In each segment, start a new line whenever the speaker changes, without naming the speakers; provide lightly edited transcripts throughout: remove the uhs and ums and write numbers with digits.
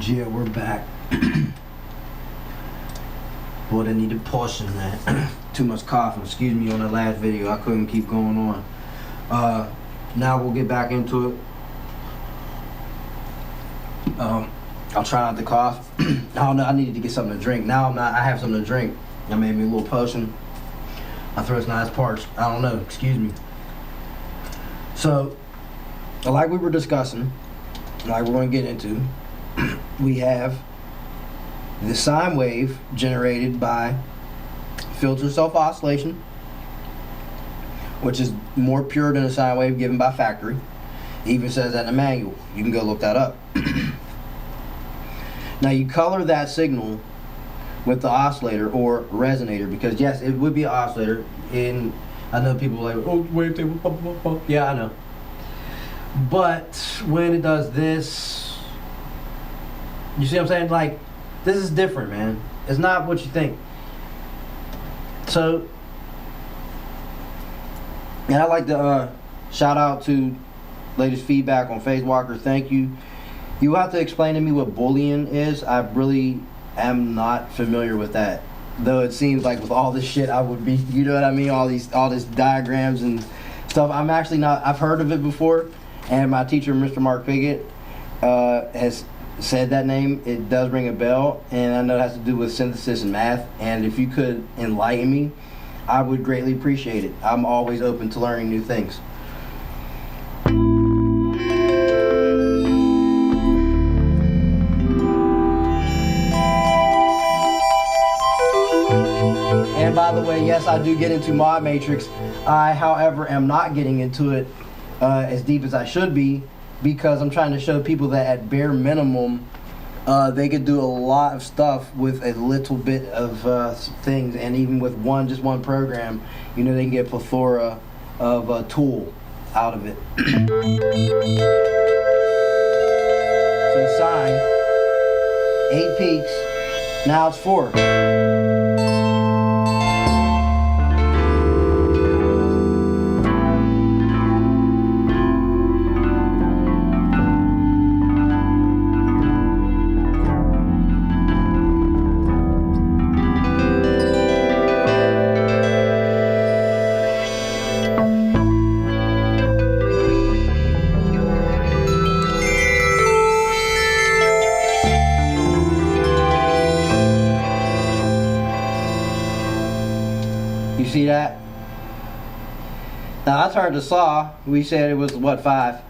Yeah, we're back. Boy, they need to portion, man. Too much coughing, excuse me, on the last video. I couldn't keep going on. Now we'll get back into it. I'll try not to cough. I don't know, I needed to get something to drink. Now I have something to drink. I made me a little potion. My throat's not as parched. I don't know, excuse me. So, like we were discussing, like we're going to get into, we have the sine wave generated by filter self-oscillation, which is more pure than a sine wave given by factory. It even says that in the manual. You can go look that up. Now you color that signal with the oscillator or resonator, because yes, it would be an oscillator. And I know people are like, oh, wave table, yeah, I know. But when it does this, you see what I'm saying? Like, this is different, man. It's not what you think. So, and I'd like to shout out to latest feedback on Phase Walker. Thank you. You have to explain to me what Boolean is. I really am not familiar with that. Though it seems like with all this shit I would be, you know what I mean? All these diagrams and stuff. I'm actually not, I've heard of it before. And my teacher, Mr. Mark Piggott, has said that name. It does ring a bell, and I know it has to do with synthesis and math. And if you could enlighten me, I would greatly appreciate it. I'm always open to learning new things. And by the way, yes, I do get into mod matrix. I, however, am not getting into it as deep as I should be, because I'm trying to show people that at bare minimum they could do a lot of stuff with a little bit of things, and even with just one program, you know, they can get a plethora of a tool out of it. So sine, 8 peaks, now it's 4. See that? Now I turned to saw. We said it was what, 5?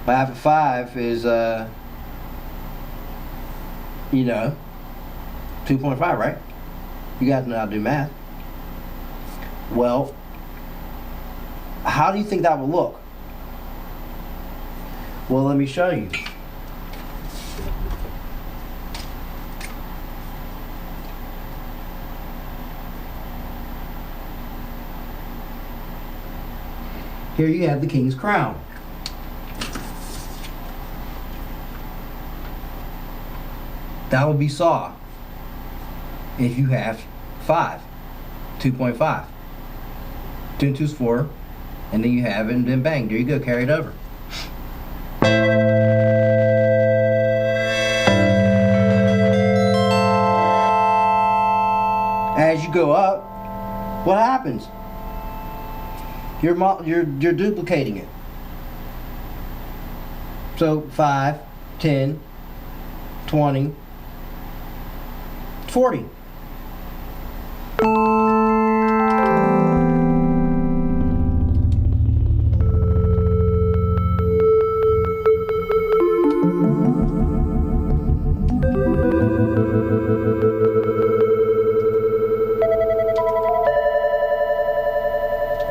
But half of 5 is you know, 2.5, right? You guys know how to do math. Well, how do you think that would look? Well, let me show you. Here you have the king's crown. That would be saw if you have 5, 2.5. 2 and 2 is 4, and then you have it, and then bang, there you go, carry it over. As you go up, what happens? You're duplicating it. So 5, 10, 20, 40.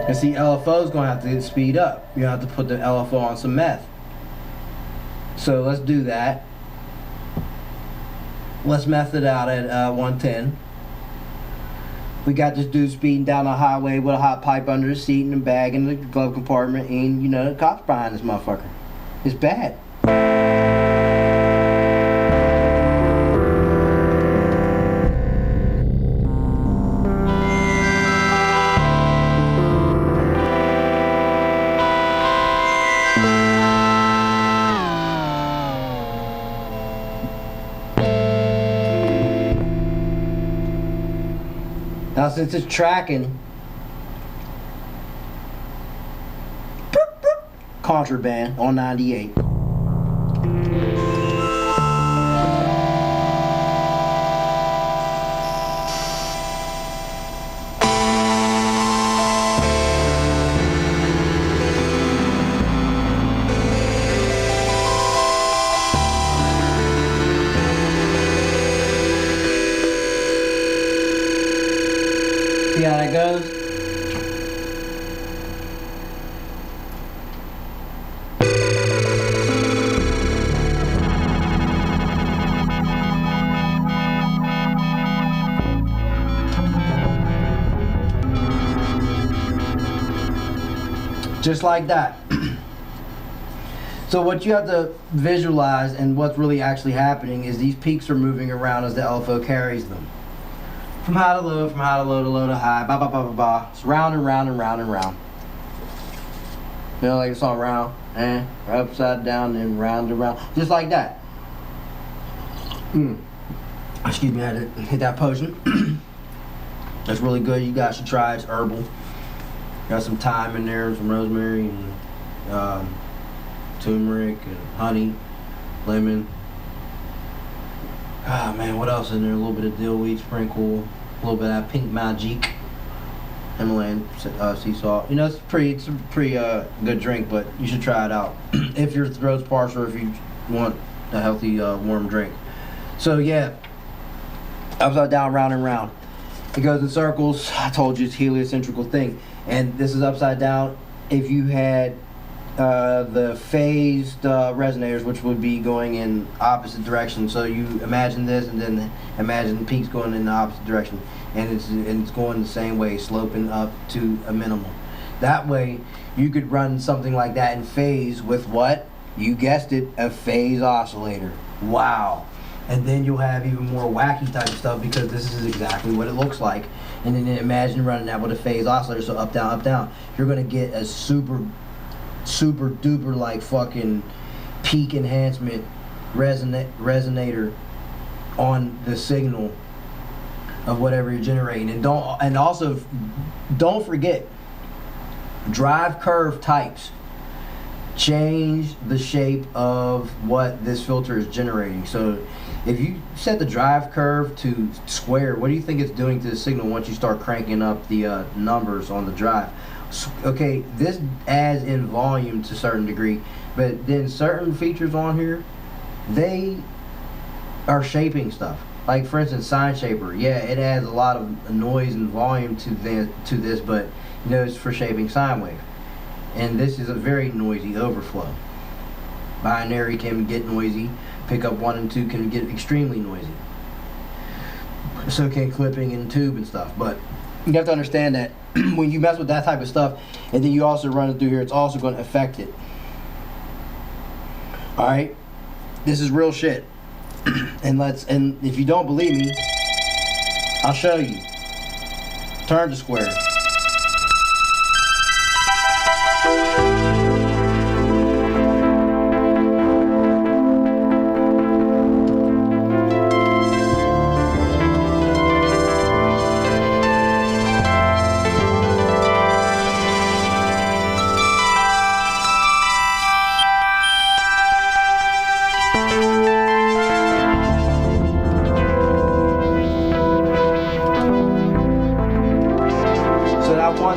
And see, LFO is going to have to speed up. You have to put the LFO on some meth. So let's do that. Let's meth it out at 110. We got this dude speeding down the highway with a hot pipe under his seat and a bag in the glove compartment, and you know, the cops behind this motherfucker. It's bad. Now since it's tracking contraband on 98. See how that goes? Just like that. So what you have to visualize and what's really actually happening is these peaks are moving around as the LFO carries them. From high to low, from high to low to low to high, ba ba ba ba ba. It's round and round and round and round. You know, like it's all round, and upside down and round and round. Just like that. Excuse me, I had to hit that potion. That's really good. You guys should try it. It's herbal. Got some thyme in there, some rosemary, and turmeric, and honey, lemon. Ah man, what else in there? A little bit of dill weed sprinkle, a little bit of that pink magic, Himalayan sea salt. You know, it's a pretty good drink, but you should try it out if your throat's parched or if you want a healthy warm drink. So yeah, upside down, round and round. It goes in circles. I told you it's heliocentrical thing. And this is upside down. If you had the phased resonators, which would be going in opposite direction. So you imagine this, and then imagine the peaks going in the opposite direction, and it's going the same way, sloping up to a minimum. That way, you could run something like that in phase with what? You guessed it, a phase oscillator. Wow. And then you'll have even more wacky type of stuff because this is exactly what it looks like. And then imagine running that with a phase oscillator, so up, down, up, down. You're gonna get a super duper like fucking peak enhancement resonator on the signal of whatever you're generating. And also don't forget, drive curve types change the shape of what this filter is generating. So if you set the drive curve to square, what do you think it's doing to the signal once you start cranking up the numbers on the drive? Okay, this adds in volume to a certain degree, but then certain features on here, they are shaping stuff. Like for instance, sine shaper. Yeah, it adds a lot of noise and volume to this, but you know, it's for shaping sine wave. And this is a very noisy overflow. Binary can get noisy. Pickup 1 and 2 can get extremely noisy. So can clipping and tube and stuff. But you have to understand that when you mess with that type of stuff, and then you also run it through here, it's also going to affect it. All right, this is real shit. And if you don't believe me, I'll show you. Turn to square.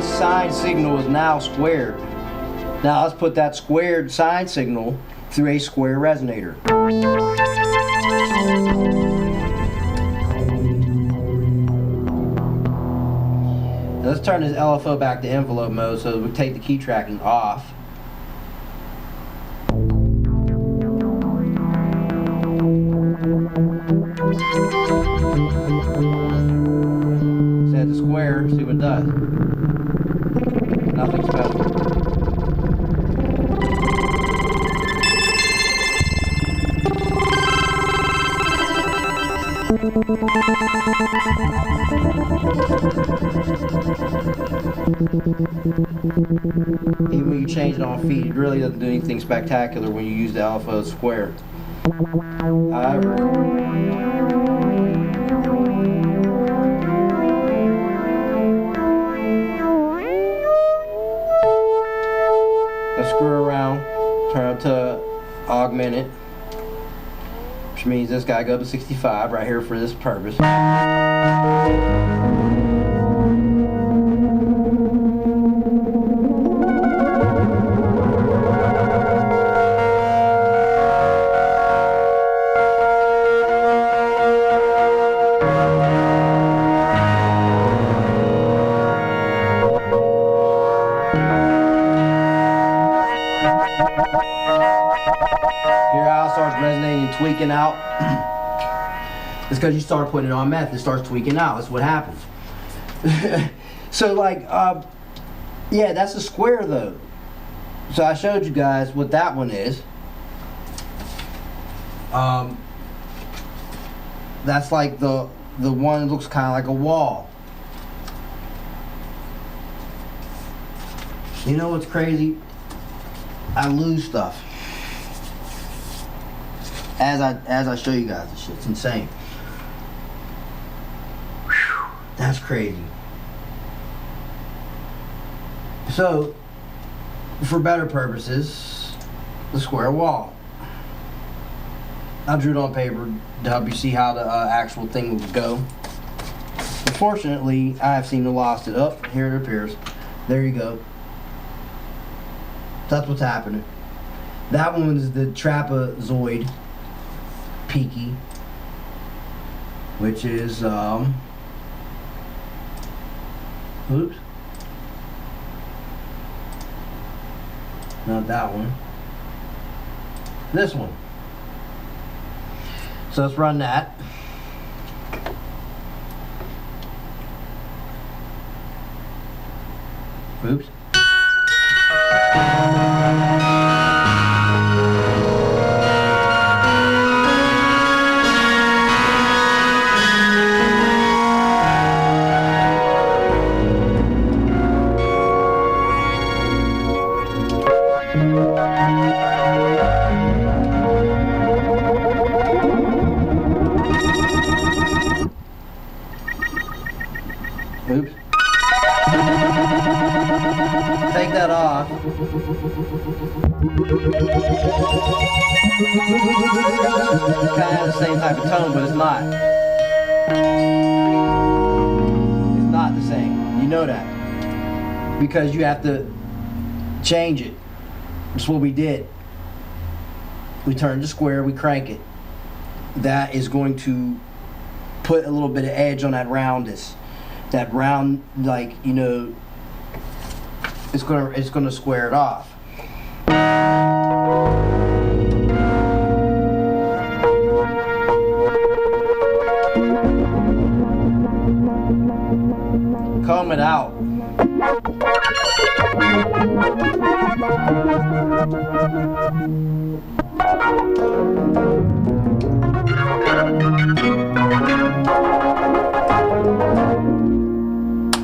Sine signal is now squared. Now let's put that squared sine signal through a square resonator. Now let's turn this LFO back to envelope mode so we take the key tracking off. Set the square, see what it does. Nothing special. Even when you change it on feed, it really doesn't do anything spectacular when you use the LFO square. However, augmented, which means this guy go up to 65 right here for this purpose. Hear how it starts resonating and tweaking out? It's because you start putting it on meth, it starts tweaking out. That's what happens. So like, yeah, that's a square though. So I showed you guys what that one is. That's like the one that looks kind of like a wall. You know what's crazy? I lose stuff as I show you guys this shit. It's insane. Whew, that's crazy. So, for better purposes, the square wall. I drew it on paper to help you see how the actual thing would go. Unfortunately, I have seemed to lost it. Up here it appears. There you go. That's what's happening. That one is the trapezoid peaky, which is oops, not that one. This one. So let's run that. Oops. Oops. Take that off. Kind of the same type of tone, but it's not. It's not the same. You know that. Because you have to change it. That's what we did. We turned the square, we crank it. That is going to put a little bit of edge on that roundness. That round, like, you know, it's gonna square it off. Comb it out.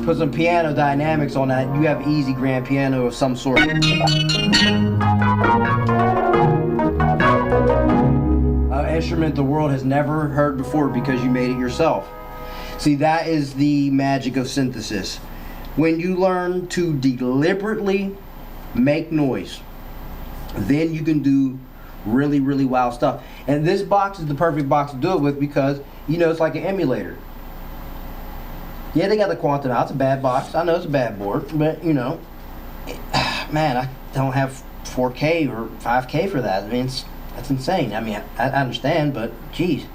Put some piano dynamics on that. You have easy grand piano of some sort. An instrument the world has never heard before because you made it yourself. See, that is the magic of synthesis. When you learn to deliberately make noise, then you can do really, really wild stuff. And this box is the perfect box to do it with because, you know, it's like an emulator. Yeah, they got the Quantum out. It's a bad box. I know it's a bad board, but, you know, man, I don't have 4K or 5K for that. I mean, that's insane. I mean, I understand, but geez.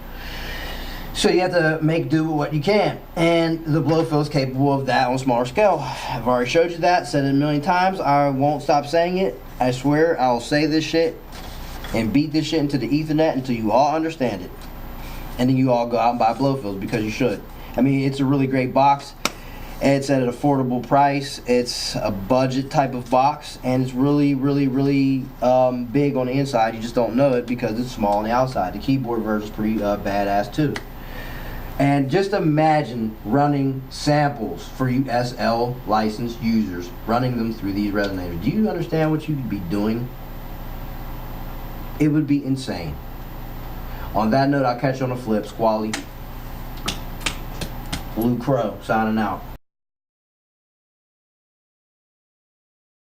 So you have to make do with what you can. And the Blofeld is capable of that on a smaller scale. I've already showed you that, said it a million times. I won't stop saying it. I swear I'll say this shit and beat this shit into the Ethernet until you all understand it. And then you all go out and buy Blofelds because you should. I mean, it's a really great box. It's at an affordable price. It's a budget type of box, and it's really, really, really big on the inside. You just don't know it because it's small on the outside. The keyboard version is pretty badass too. And just imagine running samples for you SL licensed users, running them through these resonators. Do you understand what you'd be doing? It would be insane. On that note, I'll catch you on the flip. Squally. Blue Crow signing out.